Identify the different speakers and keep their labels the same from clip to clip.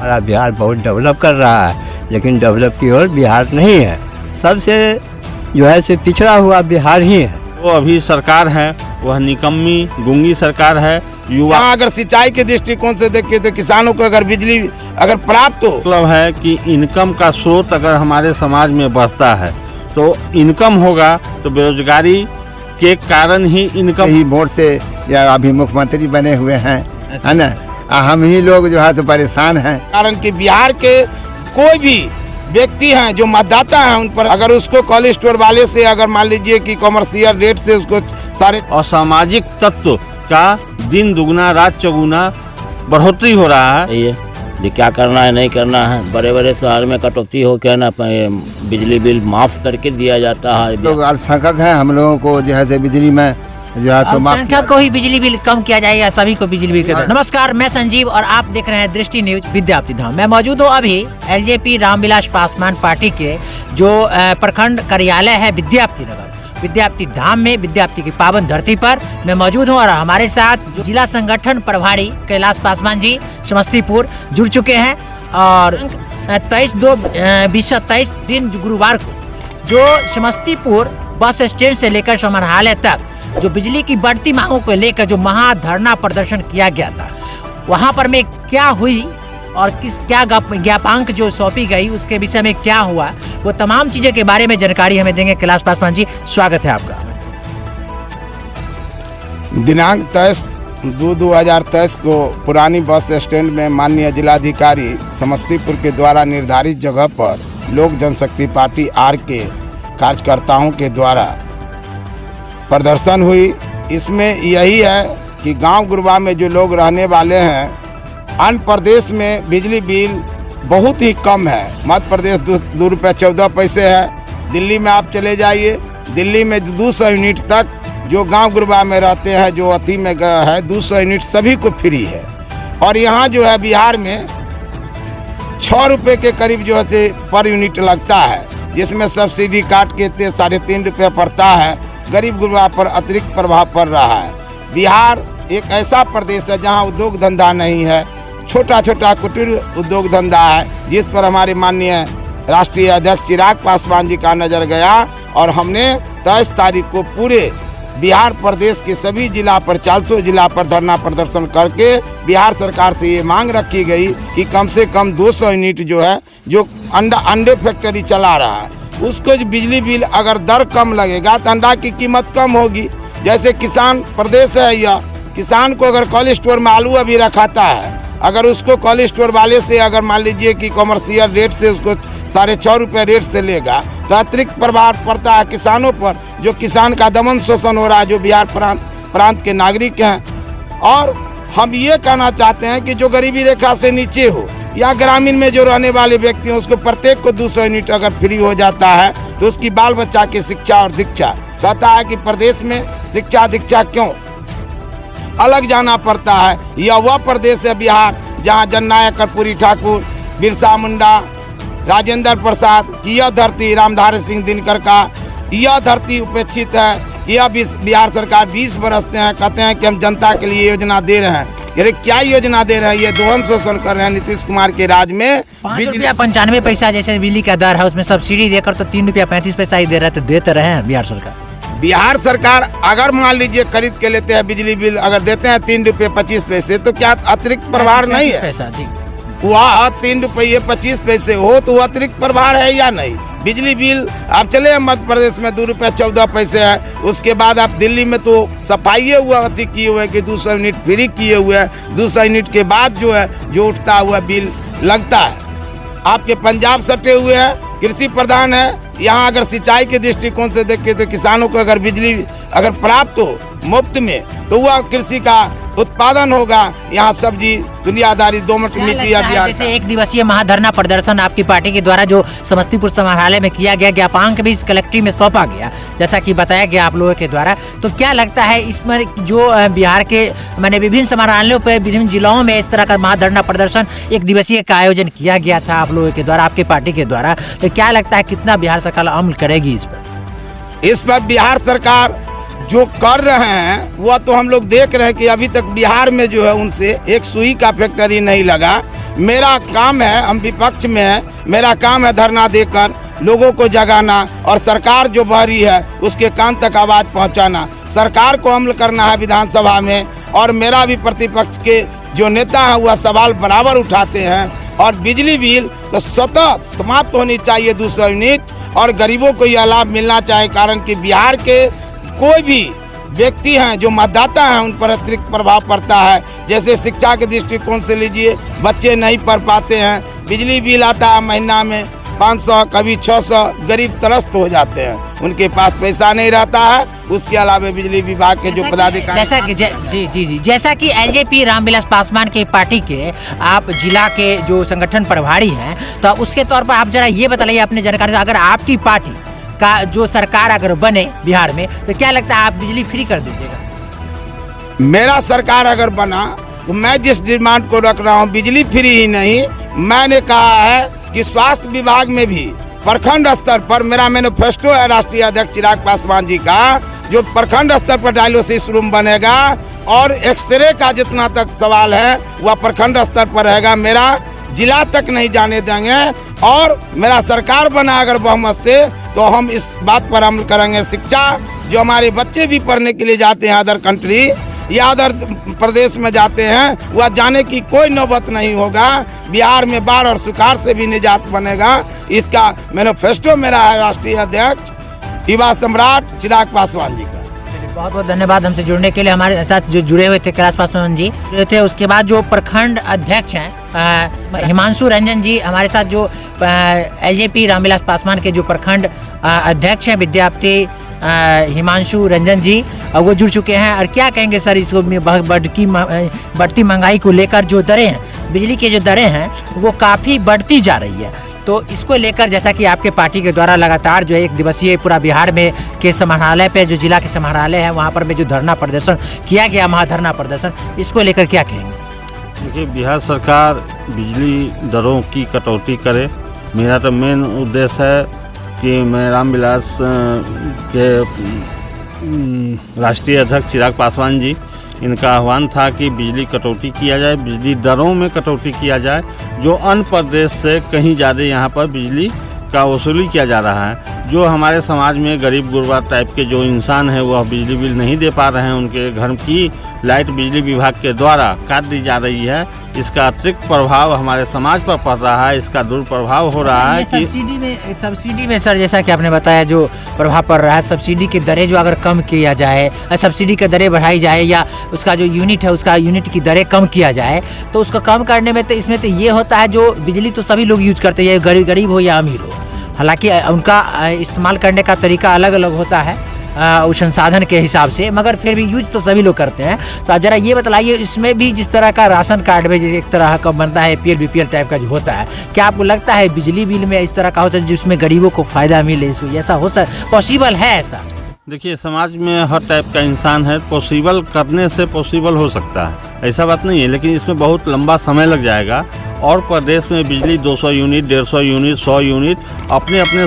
Speaker 1: हमारा बिहार बहुत डेवलप कर रहा है, लेकिन डेवलप की ओर बिहार नहीं है। सबसे जो है से पिछड़ा हुआ बिहार ही है।
Speaker 2: वो अभी सरकार है वह निकम्मी गूंगी सरकार है। युवा
Speaker 3: अगर सिंचाई के दृष्टिकोण से देखें तो किसानों को अगर बिजली अगर प्राप्त हो,
Speaker 2: मतलब है कि इनकम का स्रोत अगर हमारे समाज में बढ़ता है तो इनकम होगा, तो बेरोजगारी के कारण ही इनकम
Speaker 4: ही वोट से या अभी मुख्यमंत्री बने हुए हैं, है ना। हम ही लोग जो है सो परेशान हैं।
Speaker 3: कारण कि बिहार के कोई भी व्यक्ति हैं जो मतदाता हैं उन पर अगर उसको कोल्ड स्टोर वाले से अगर मान लीजिए कि कमर्शियल रेट से उसको सारे
Speaker 2: असामाजिक तत्व का दिन दुगना रात चौगुना बढ़ोतरी हो रहा है।
Speaker 5: ये क्या करना है नहीं करना है, बड़े बड़े शहर में कटौती हो के ना बिजली बिल माफ करके दिया जाता है।
Speaker 4: लोग अल्पसंख्यक हैं, हम लोगों को जो है बिजली में जो है सो
Speaker 6: अल्पसंख्यक को ही बिजली बिल कम किया जाएगा, सभी को बिजली बिल। नमस्कार, मैं संजीव और आप देख रहे हैं दृष्टि न्यूज विद्यार्थी धाम। मैं मौजूद हूँ अभी एलजेपी रामविलास पासवान पार्टी के जो प्रखंड कार्यालय है विद्यार्थी नगर विद्यार्थी धाम में, विद्यार्थी की पावन धरती पर मैं मौजूद हूँ। और हमारे साथ जो जिला संगठन प्रभारी कैलाश पासवान जी समस्तीपुर जुड़ चुके हैं। और 23/2/2023 दिन गुरुवार को जो समस्तीपुर बस स्टैंड से लेकर समाहरणालय तक जो बिजली की बढ़ती मांगों को लेकर जो महाधरना प्रदर्शन किया गया था, वहां पर में क्या हुई और क्या ज्ञापांक जो सौंपी गई उसके विषय में क्या हुआ, वो तमाम चीजें के बारे में जानकारी हमें देंगे कैलाश पासवान जी। स्वागत है आपका।
Speaker 3: दिनांक 23/2/2023 को पुरानी बस स्टैंड में माननीय जिलाधिकारी समस्तीपुर के द्वारा निर्धारित जगह पर लोक जनशक्ति पार्टी आर के कार्यकर्ताओं के द्वारा प्रदर्शन हुई। इसमें यही है कि गांव गुरबा में जो लोग रहने वाले हैं, अन्य प्रदेश में बिजली बिल बहुत ही कम है। मध्य प्रदेश 2 रुपये 14 पैसे है। दिल्ली में आप चले जाइए, दिल्ली में 200 यूनिट तक जो गांव गुरबा में रहते हैं, जो अति में है 200 यूनिट सभी को फ्री है। और यहाँ जो है बिहार में 6 रुपये के करीब जो है पर यूनिट लगता है, जिसमें सब्सिडी काट के 3.5 रुपये पड़ता है। गरीब गुरबा पर अतिरिक्त प्रभाव पड़ रहा है। बिहार एक ऐसा प्रदेश है जहाँ उद्योग धंधा नहीं है, छोटा छोटा कुटीर उद्योग धंधा है, जिस पर हमारे माननीय राष्ट्रीय अध्यक्ष चिराग पासवान जी का नज़र गया। और हमने 23 तारीख को पूरे बिहार प्रदेश के सभी जिला पर 400 जिला पर धरना प्रदर्शन करके बिहार सरकार से ये मांग रखी गई कि कम से कम 200 यूनिट जो है जो अंडे फैक्ट्री चला रहा है, उसको जो बिजली बिल अगर दर कम लगेगा तो अंडा की कीमत कम होगी। जैसे किसान प्रदेश है, या किसान को अगर कोल्ड स्टोर में आलू अभी रखाता है, अगर उसको कोल्ड स्टोर वाले से अगर मान लीजिए कि कमर्शियल रेट से उसको 4.5 रुपये रेट से लेगा तो अतिरिक्त प्रभाव पड़ता है किसानों पर, जो किसान का दमन शोषण हो रहा है, जो बिहार प्रांत के नागरिक हैं। और हम ये कहना चाहते हैं कि जो गरीबी रेखा से नीचे हो या ग्रामीण में जो रहने वाले व्यक्ति हैं, उसको प्रत्येक को 200 यूनिट अगर फ्री हो जाता है तो उसकी बाल बच्चा की शिक्षा और दीक्षा। कहता है कि प्रदेश में शिक्षा दीक्षा क्यों अलग जाना पड़ता है। यह वह प्रदेश है बिहार जहाँ जननायक कर्पूरी ठाकुर, बिरसा मुंडा, राजेंद्र प्रसाद की यह धरती, रामधारी सिंह दिनकर का यह धरती उपेक्षित है। यह बिहार सरकार 20 बरस से हैं, कहते हैं कि हम जनता के लिए योजना दे रहे हैं। अरे क्या योजना दे रहे हैं? ये दोहन शोषण कर रहे हैं नीतीश कुमार के राज में।
Speaker 6: 5 रुपया 95 पैसा जैसे बिजली का दर है, उसमें सब्सिडी देकर तो 3 रुपया 35 पैसा ही दे रहे, तो देते रहे हैं बिहार सरकार।
Speaker 3: बिहार सरकार अगर मान लीजिए खरीद के लेते हैं बिजली बिल, अगर देते हैं 3 रुपये 25 पैसे, तो क्या अतिरिक्त प्रभार नहीं है?
Speaker 6: पैसा जी
Speaker 3: वह 3 रुपये 25 पैसे हो तो वह अतिरिक्त प्रभार है या नहीं? बिजली बिल आप चले मध्य प्रदेश में 2 रुपये 14 पैसे है। उसके बाद आप दिल्ली में तो सफाई हुआ अति किए हुए कि 200 यूनिट फ्री किए हुए हैं। 200 यूनिट के बाद जो है जो उठता हुआ बिल लगता है। आपके पंजाब सटे हुए हैं, कृषि प्रधान है। यहाँ अगर सिंचाई के दृष्टिकोण से देखें तो किसानों को अगर बिजली अगर प्राप्त हो मुफ्त में तो वह कृषि का उत्पादन होगा। यहाँ सब्जी दुनियादारी दोमट मिट्टी अभियान
Speaker 6: जैसे 1 दिवसीय महाधरना प्रदर्शन आपकी पार्टी के द्वारा जो समस्तीपुर समाहरणालय में किया गया, ज्ञापांक भी इस कलेक्टिव में सौंपा गया जैसा कि बताया गया आप लोगों के द्वारा, तो क्या लगता है इसमें जो बिहार के मैंने विभिन्न समाहरणालयों पे विभिन्न जिलों में इस तरह का महाधरना प्रदर्शन 1 दिवसीय का आयोजन किया गया था आप लोगों के द्वारा, आपके पार्टी के द्वारा, तो क्या लगता है कितना बिहार सरकार अमल करेगी इस पर?
Speaker 3: इस पर बिहार सरकार जो कर रहे हैं वह तो हम लोग देख रहे हैं कि अभी तक बिहार में जो है उनसे एक सुई का फैक्ट्री नहीं लगा। मेरा काम है, हम विपक्ष में हैं, मेरा काम है धरना देकर लोगों को जगाना और सरकार जो बहरी है उसके कान तक आवाज़ पहुंचाना, सरकार को अमल करना है विधानसभा में। और मेरा भी प्रतिपक्ष के जो नेता हैं वह सवाल बराबर उठाते हैं। और बिजली बिल तो स्वतः समाप्त होनी चाहिए 200 यूनिट और गरीबों को यह लाभ मिलना चाहिए, कारण कि बिहार के कोई भी व्यक्ति हैं जो मतदाता हैं उन पर अतिरिक्त प्रभाव पड़ता है। जैसे शिक्षा के दृष्टिकोण से लीजिए, बच्चे नहीं पढ़ पाते हैं, बिजली बिल आता है महीना में 500 कभी 600, गरीब त्रस्त हो जाते हैं, उनके पास पैसा नहीं रहता है। उसके अलावा बिजली विभाग के जो पदाधिकारी
Speaker 6: जैसा कि एलजेपी रामविलास पासवान की पार्टी के आप जिला के जो संगठन प्रभारी हैं, तो उसके तौर पर आप जरा ये बताइए अपने जानकारी से, अगर आपकी पार्टी का जो सरकार अगर बने बिहार में तो क्या लगता है आप बिजली फ्री कर दीजिएगा?
Speaker 3: मेरा सरकार अगर बना तो मैं जिस डिमांड को रख रहा हूँ बिजली फ्री ही नहीं, मैंने कहा है कि स्वास्थ्य विभाग में भी प्रखंड स्तर पर मेरा मैनिफेस्टो है राष्ट्रीय अध्यक्ष चिराग पासवान जी का, जो प्रखंड स्तर पर डायलिसिस रूम बनेगा और एक्सरे का जितना तक सवाल है वह प्रखंड स्तर पर रहेगा, मेरा जिला तक नहीं जाने देंगे। और मेरा सरकार बना अगर बहुमत से तो हम इस बात पर अमल करेंगे। शिक्षा जो हमारे बच्चे भी पढ़ने के लिए जाते हैं अदर कंट्री या अदर प्रदेश में जाते हैं, वह जाने की कोई नौबत नहीं होगा। बिहार में बाढ़ और सुखाड़ से भी निजात बनेगा। इसका मैनिफेस्टो मेरा है राष्ट्रीय अध्यक्ष युवा सम्राट चिराग पासवान जी का।
Speaker 6: बहुत बहुत धन्यवाद हमसे जुड़ने के लिए। हमारे साथ जो जुड़े हुए थे कैलाश पासवान जी थे, उसके बाद जो प्रखंड अध्यक्ष हैं हिमांशु रंजन जी हमारे साथ, जो एलजेपी रामविलास पासवान के जो प्रखंड अध्यक्ष हैं विद्यापति हिमांशु रंजन जी, वो जुड़ चुके हैं। और क्या कहेंगे सर इसको बढ़ती महंगाई को लेकर? जो दरें हैं, बिजली की जो दरें हैं वो काफ़ी बढ़ती जा रही है, तो इसको लेकर जैसा कि आपके पार्टी के द्वारा लगातार जो 1 दिवसीय पूरा बिहार में के समाहरणालय पे जो जिला के समाहरणालय है वहाँ पर में जो धरना प्रदर्शन किया गया, महाधरना प्रदर्शन, इसको लेकर क्या कहेंगे?
Speaker 2: देखिए, बिहार सरकार बिजली दरों की कटौती करे। मेरा तो मेन उद्देश्य है कि मैं रामविलास के राष्ट्रीय अध्यक्ष चिराग पासवान जी, इनका आह्वान था कि बिजली कटौती किया जाए, बिजली दरों में कटौती किया जाए। जो अन्य प्रदेश से कहीं ज़्यादा यहाँ पर बिजली का वसूली किया जा रहा है। जो हमारे समाज में गरीब गुरबा टाइप के जो इंसान हैं वह बिजली बिल नहीं दे पा रहे हैं, उनके घर की लाइट बिजली विभाग के द्वारा काट दी जा रही है। इसका अतिरिक्त प्रभाव हमारे समाज पर पड़ रहा है, इसका दुष्प्रभाव हो रहा है कि
Speaker 6: सब्सिडी में सर, जैसा कि आपने बताया जो प्रभाव पड़ रहा है, सब्सिडी की दरें जो अगर कम किया जाए, सब्सिडी की दरें बढ़ाई जाए या उसका जो यूनिट है उसका यूनिट की दरें कम किया जाए, तो उसको कम करने में तो इसमें तो ये होता है जो बिजली तो सभी लोग यूज करते हैं, गरीब हो या अमीर हो, हालांकि उनका इस्तेमाल करने का तरीका अलग अलग होता है उस संसाधन के हिसाब से, मगर फिर भी यूज तो सभी लोग करते हैं। तो आप जरा ये बताइए, इसमें भी जिस तरह का राशन कार्ड में एक तरह का बनता है APL BPL टाइप का जो होता है, क्या आपको लगता है बिजली बिल में इस तरह का होता है जिसमें गरीबों को फ़ायदा मिले? ऐसा हो सकता, पॉसिबल है ऐसा?
Speaker 2: देखिए, समाज में हर टाइप का इंसान है, पॉसिबल करने से पॉसिबल हो सकता है, ऐसा बात नहीं है, लेकिन इसमें बहुत लंबा समय लग जाएगा। और प्रदेश में बिजली 200 यूनिट 150 यूनिट 100 यूनिट अपने अपने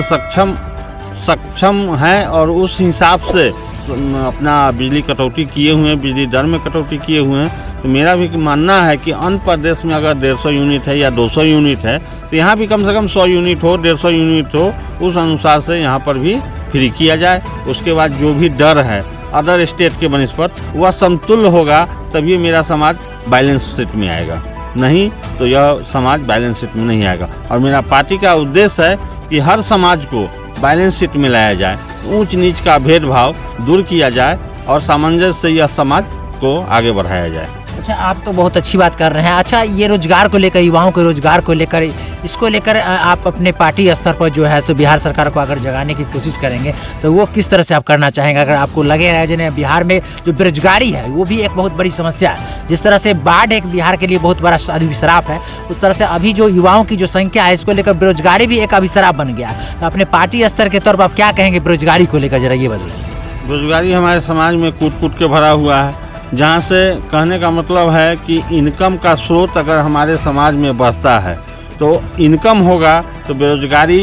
Speaker 2: सक्षम हैं और उस हिसाब से अपना बिजली कटौती किए हुए हैं, बिजली दर में कटौती किए हुए हैं। तो मेरा भी मानना है कि अन्य प्रदेश में अगर 150 यूनिट है या 200 यूनिट है तो यहाँ भी कम से कम 100 यूनिट हो, 150 यूनिट हो, उस अनुसार से यहाँ पर भी फ्री किया जाए। उसके बाद जो भी दर है अदर स्टेट के बनस्पत वह समतुल्य होगा, तभी मेरा समाज बैलेंस शीट में आएगा, नहीं तो यह समाज बैलेंस शीट में नहीं आएगा। और मेरा पार्टी का उद्देश्य है कि हर समाज को बैलेंस शीट में लाया जाए, ऊंच नीच का भेदभाव दूर किया जाए और सामंजस्य से यह समाज को आगे बढ़ाया जाए।
Speaker 6: अच्छा, आप तो बहुत अच्छी बात कर रहे हैं। अच्छा, ये रोजगार को लेकर, युवाओं के रोजगार को लेकर, इसको लेकर आप अपने पार्टी स्तर पर जो है सो बिहार सरकार को अगर जगाने की कोशिश करेंगे तो वो किस तरह से आप करना चाहेंगे? अगर आपको लगे रहे जिन्हें बिहार में जो बेरोजगारी है वो भी एक बहुत बड़ी समस्या है, जिस तरह से बाढ़ एक बिहार के लिए बहुत बड़ा अभिशाप है, उस तरह से अभी जो युवाओं की जो संख्या है इसको लेकर बेरोजगारी भी एक अभिशाप बन गया। तो अपने पार्टी स्तर के तौर पर आप क्या कहेंगे बेरोजगारी को लेकर, जरा ये बताइए।
Speaker 2: बेरोजगारी हमारे समाज में कूट के भरा हुआ है, जहाँ से कहने का मतलब है कि इनकम का स्रोत अगर हमारे समाज में बढ़ता है तो इनकम होगा, तो बेरोजगारी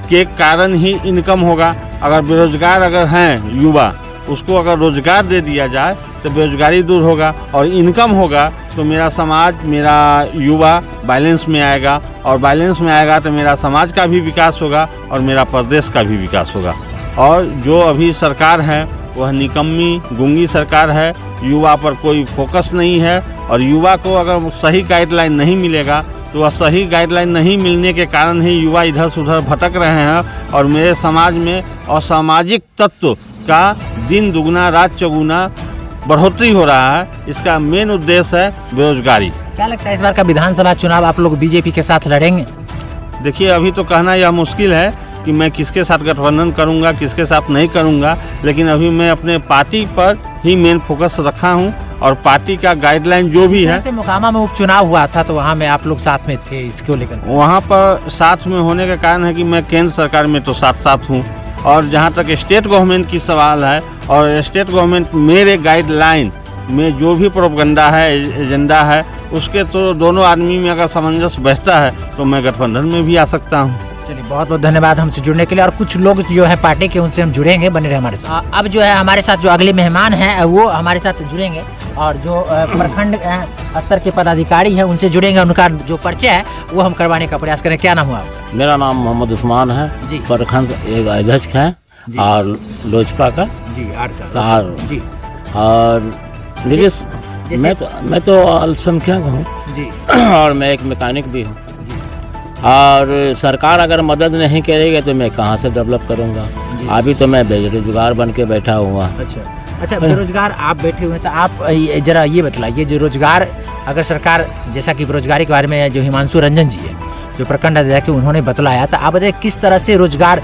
Speaker 2: के कारण ही इनकम होगा। अगर बेरोजगार अगर हैं युवा, उसको अगर रोजगार दे दिया जाए तो बेरोजगारी दूर होगा और इनकम होगा तो मेरा समाज, मेरा युवा बैलेंस में आएगा और बैलेंस में आएगा तो मेरा समाज का भी विकास होगा और मेरा प्रदेश का भी विकास होगा। और जो अभी सरकार है वह निकम्मी गूंगी सरकार है, युवा पर कोई फोकस नहीं है और युवा को अगर सही गाइडलाइन नहीं मिलेगा तो वह सही गाइडलाइन नहीं मिलने के कारण ही युवा इधर से उधर भटक रहे हैं और मेरे समाज में असामाजिक तत्व का दिन दुगना रात चौगुना बढ़ोतरी हो रहा है। इसका मेन उद्देश्य है बेरोजगारी।
Speaker 6: क्या लगता है इस बार का विधानसभा चुनाव आप लोग बीजेपी के साथ लड़ेंगे?
Speaker 2: देखिए, अभी तो कहना यह मुश्किल है कि मैं किसके साथ गठबंधन करूंगा, किसके साथ नहीं करूंगा, लेकिन अभी मैं अपने पार्टी पर ही मेन फोकस रखा हूं और पार्टी का गाइडलाइन जो भी है।
Speaker 6: जैसे मोकामा में उपचुनाव हुआ था तो वहाँ में आप लोग साथ में थे, इसको लेकर
Speaker 2: वहाँ पर साथ में होने का कारण है कि मैं केंद्र सरकार में तो साथ हूँ और जहाँ तक स्टेट गवर्नमेंट की सवाल है और स्टेट गवर्नमेंट मेरे गाइडलाइन में जो भी प्रोपगंडा है, एजेंडा है, उसके तो दोनों आदमी में अगर सामंजस्य बैठता है तो मैं गठबंधन में भी आ सकता हूँ।
Speaker 6: चलिए, बहुत बहुत धन्यवाद हमसे जुड़ने के लिए। और कुछ लोग जो है पार्टी के, उनसे हम जुड़ेंगे, बने रहे हमारे साथ। अब जो है हमारे साथ जो अगले मेहमान हैं वो हमारे साथ जुड़ेंगे और जो प्रखंड स्तर के पदाधिकारी हैं उनसे जुड़ेंगे, उनका जो परिचय है वो हम करवाने का प्रयास करें। क्या नाम हुआ आपका?
Speaker 5: मेरा नाम मोहम्मद उस्मान है
Speaker 6: जी।
Speaker 5: प्रखंड एक अध्यक्ष है और लोजपा का
Speaker 6: जी,
Speaker 5: और
Speaker 6: जी।
Speaker 5: और मैं तो अल्पसंख्यक हूँ
Speaker 6: जी
Speaker 5: और मैं एक मैकेनिक भी हूँ और सरकार अगर मदद नहीं करेगी तो मैं कहाँ से डेवलप करूँगा। अभी तो मैं बेरोजगार बन के बैठा हुआ।
Speaker 6: अच्छा, बेरोजगार आप बैठे हुए हैं तो आप जरा ये बतलाइए, जो रोजगार अगर सरकार, जैसा कि बेरोजगारी के बारे में जो हिमांशु रंजन जी है जो प्रखंड अध्यक्ष, उन्होंने बतलाया, तो आप बताइए किस तरह से रोजगार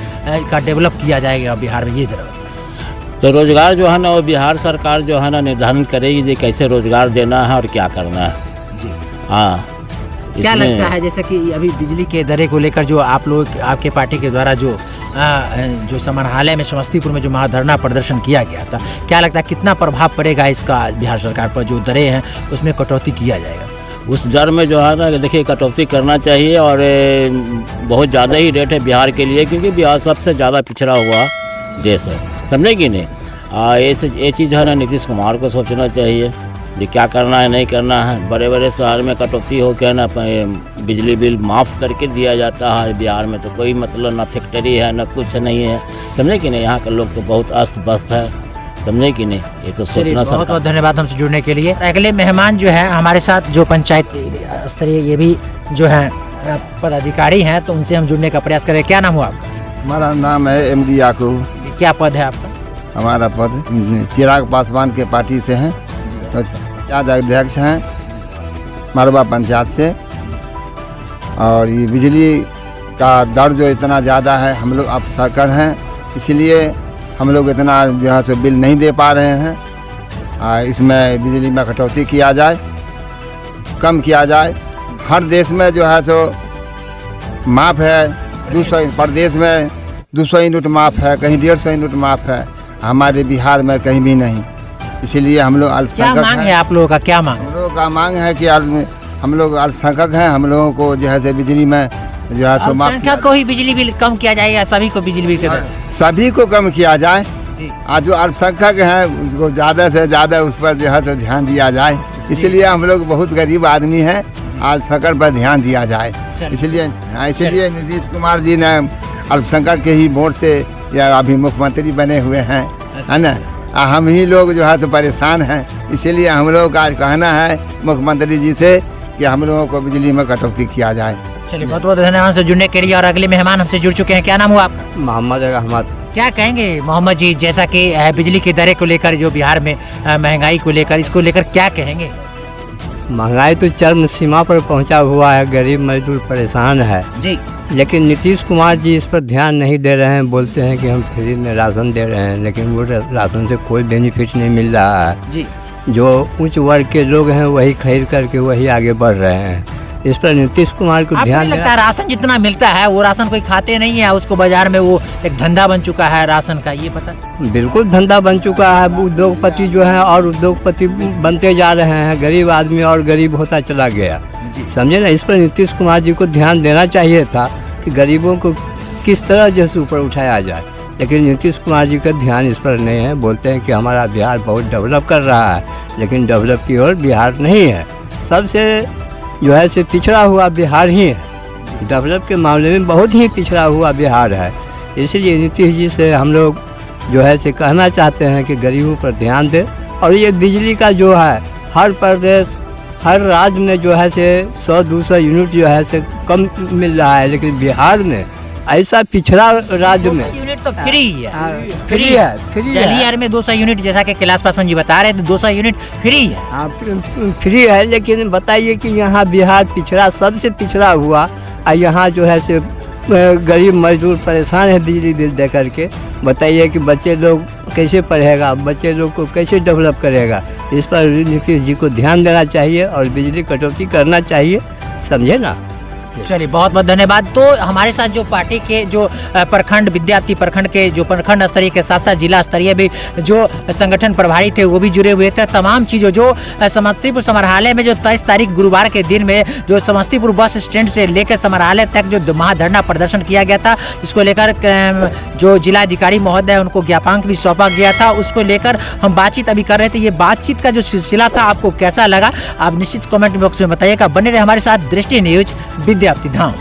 Speaker 6: का डेवलप किया जाएगा बिहार में, ये जरा बताइए।
Speaker 5: तो रोजगार जो है ना वो बिहार सरकार जो है ना निर्धारण करेगी कि कैसे रोजगार देना है और क्या करना है
Speaker 6: जी।
Speaker 5: हाँ,
Speaker 6: क्या लगता है जैसे कि अभी बिजली के दरें को लेकर जो आप लोग, आपके पार्टी के द्वारा जो समाहरणालय में समस्तीपुर में जो महाधरना प्रदर्शन किया गया था, क्या लगता है कितना प्रभाव पड़ेगा इसका बिहार सरकार पर? जो दरें हैं उसमें कटौती किया जाएगा?
Speaker 5: उस दर में जो है ना देखिए कटौती करना चाहिए और बहुत ज़्यादा ही रेट है बिहार के लिए, क्योंकि बिहार सबसे ज़्यादा पिछड़ा हुआ देश है, समझे कि नहीं। ये चीज़ है ना नीतीश कुमार को सोचना चाहिए कि क्या करना है नहीं करना है। बड़े बड़े शहर में कटौती हो के ना बिजली बिल माफ़ करके दिया जाता है, बिहार में तो कोई मतलब ना फैक्ट्री है ना कुछ नहीं है, समझे कि नहीं। यहाँ के लोग तो बहुत अस्त व्यस्त है, समझे कि नहीं। ये तो सोचना।
Speaker 6: बहुत बहुत धन्यवाद हमसे जुड़ने के लिए। अगले मेहमान जो है हमारे साथ जो पंचायत स्तरीय ये भी जो है पदाधिकारी हैं, तो उनसे हम जुड़ने का प्रयास करें। क्या नाम हुआ आपका?
Speaker 4: हमारा नाम है MD याकूब।
Speaker 6: क्या पद है आपका?
Speaker 4: हमारा पद चिराग पासवान के पार्टी से हैं, पंचायत अध्यक्ष हैं मरवा पंचायत से। और ये बिजली का दर जो इतना ज़्यादा है, हम लोग अब सरकार हैं, इसलिए हम लोग इतना जो है सो बिल नहीं दे पा रहे हैं। इसमें बिजली में कटौती किया जाए, कम किया जाए। हर देश में जो है सो माफ़ है, 200 प्रदेश में 200 यूनिट माफ़ है, कहीं 150 यूनिट माफ़ है, हमारे बिहार में कहीं भी नहीं। इसीलिए हम लोग अल्पसंख्यक हैं।
Speaker 6: क्या मांग है आप लोगों का? क्या मांग?
Speaker 4: हम लोगों का मांग है कि हम लोग अल्पसंख्यक हैं, हम लोगों को जो है बिजली में जो है सो
Speaker 6: अल्पसंख्यक को ही बिजली बिल कम किया जाएगा, सभी को बिजली बिल
Speaker 4: सभी को कम किया जाए। आज जो अल्पसंख्यक हैं उसको ज़्यादा से ज़्यादा उस पर जो है सो ध्यान दिया जाए। इसलिए हम लोग बहुत गरीब आदमी हैं, अल्पसंख्यक पर ध्यान दिया जाए। इसलिए नीतीश कुमार जी ने अल्पसंख्यक के ही वोट से या अभी मुख्यमंत्री बने हुए हैं, है ना। हम ही लोग जो है सो परेशान हैं, इसीलिए हम लोग का आज कहना है मुख्यमंत्री जी से कि हम लोगों को बिजली में कटौती किया जाए।
Speaker 6: चलिए, बहुत बहुत धन्यवाद से जुड़ने के लिए। और अगले मेहमान हमसे जुड़ चुके हैं। क्या नाम हुआ आपका?
Speaker 1: मोहम्मद रहमत।
Speaker 6: क्या कहेंगे मोहम्मद जी, जैसा कि बिजली की दरें को लेकर, जो बिहार में महंगाई को लेकर, इसको लेकर क्या कहेंगे?
Speaker 1: महंगाई तो चरम सीमा पर पहुंचा हुआ है, गरीब मजदूर परेशान है
Speaker 6: जी।
Speaker 1: लेकिन नीतीश कुमार जी इस पर ध्यान नहीं दे रहे हैं। बोलते हैं कि हम फ्री में राशन दे रहे हैं, लेकिन वो राशन से कोई बेनिफिट नहीं मिल रहा है
Speaker 6: जी।
Speaker 1: जो उच्च वर्ग के लोग हैं वही खरीद करके वही आगे बढ़ रहे हैं। इस पर नीतीश कुमार को ध्यान
Speaker 6: लगता है राशन जितना मिलता है वो राशन कोई खाते नहीं है, उसको बाजार में वो एक धंधा बन चुका है राशन का, ये पता?
Speaker 1: बिल्कुल धंधा बन चुका है। उद्योगपति जो है और उद्योगपति बनते जा रहे हैं, गरीब आदमी और गरीब होता चला गया, समझे ना। इस पर नीतीश कुमार जी को ध्यान देना चाहिए था कि गरीबों को किस तरह जैसे ऊपर उठाया जाए। लेकिन नीतीश कुमार जी का ध्यान इस पर नहीं है। बोलते हैं कि हमारा बिहार बहुत डेवलप कर रहा है, लेकिन डेवलप की ओर बिहार नहीं है। सबसे जो है से पिछड़ा हुआ बिहार ही है। डेवलप के मामले में बहुत ही पिछड़ा हुआ बिहार है। इसलिए नीतीश जी से हम लोग जो है से कहना चाहते हैं कि गरीबों पर ध्यान दें। और ये बिजली का जो है हर प्रदेश हर राज्य में जो है से 100-200 यूनिट जो है से कम मिल रहा है, लेकिन बिहार में ऐसा पिछड़ा राज्य में
Speaker 6: यूनिट तो फ्री है,
Speaker 1: फ्री है, फ्री
Speaker 6: दिल्ली
Speaker 1: है।
Speaker 6: में 200 यूनिट, जैसा कि कैलाश पासवान जी बता रहे थे, 200 यूनिट फ्री है।
Speaker 1: हाँ फ्री है, लेकिन बताइए कि यहाँ बिहार पिछड़ा, सबसे पिछड़ा हुआ, और यहाँ जो है से गरीब मजदूर परेशान है बिजली बिल दे करके। बताइए कि बच्चे लोग कैसे पढ़ेगा, बच्चे लोग को कैसे डेवलप करेगा। इस पर नीतीश जी को ध्यान देना चाहिए और बिजली कटौती करना चाहिए, समझे ना।
Speaker 6: चलिए बहुत बहुत धन्यवाद। तो हमारे साथ जो पार्टी के जो प्रखंड विद्यार्थी प्रखंड के जो प्रखंड स्तरीय के साथ साथ जिला स्तरीय भी जो संगठन प्रभारी थे वो भी जुड़े हुए थे। तमाम चीज़ों जो समस्तीपुर समरालय में जो 23 तारीख गुरुवार के दिन में जो समस्तीपुर बस स्टैंड से लेकर समरालय तक जो महाधरना प्रदर्शन किया गया था, इसको लेकर जो जिलाधिकारी महोदय उनको ज्ञापन भी सौंपा गया था, उसको लेकर हम बातचीत अभी कर रहे थे। ये बातचीत का जो सिलसिला था आपको कैसा लगा, आप निश्चित कमेंट बॉक्स में बताइएगा। बने रहे हमारे साथ दृष्टि न्यूज विद्यार्थी धाम।